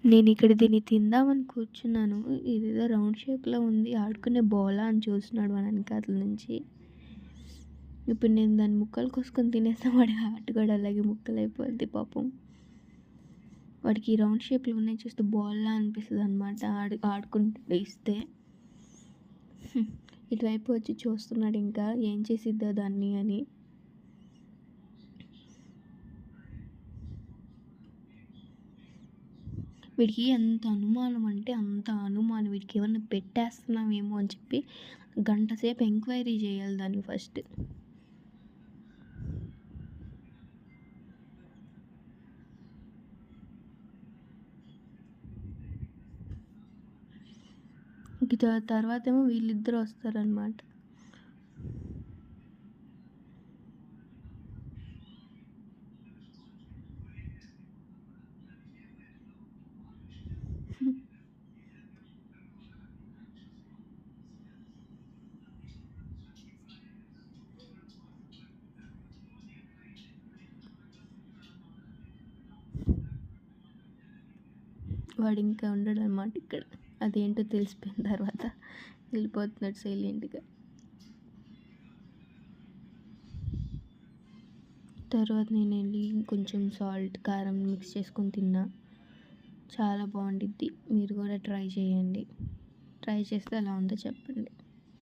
నేనిక్కడ దీన్ని తిందామని కూర్చున్నాను. ఇదేదో రౌండ్ షేప్‌లో ఉంది. ఆడుకునే బాలా అని చూస్తున్నాడు వాడు ఎనకాతల నుంచి. ఇప్పుడు నేను దాన్ని ముక్కలు కోసుకొని తినేస్తే వాడి హార్ట్ కూడా అలాగే ముక్కలైపోద్ది పాపం. వాడికి ఈ రౌండ్ షేప్‌లో ఉన్నాయి చూస్తే బాల్‌లా అనిపిస్తదనమాట. ఆడుకుంటాడు ఇస్తే. ఇటువైపు వచ్చి చూస్తున్నాడు ఇంకా ఏం చేసిద్దో దాన్ని అని. వీడికి ఎంత అనుమానం అంటే అంత అనుమానం. వీడికి ఏమన్నా పెట్టేస్తున్నామేమో అని చెప్పి గంట సేపు ఎంక్వైరీ చేయాలి దాన్ని ఫస్ట్. ఇంక తర్వాతేమో వీళ్ళిద్దరు వస్తారనమాట. వాడు ఇంకా ఉండడనమాట ఇక్కడ. అదేంటో తెలిసిపోయిన తర్వాత వెళ్ళిపోతున్నాడు సైలెంట్‌గా. తర్వాత నేను వెళ్ళి కొంచెం సాల్ట్, కారం మిక్స్ చేసుకొని తిన్నా. చాలా బాగుండిద్ది. మీరు కూడా ట్రై చేయండి. ట్రై చేస్తే ఎలా ఉందో చెప్పండి.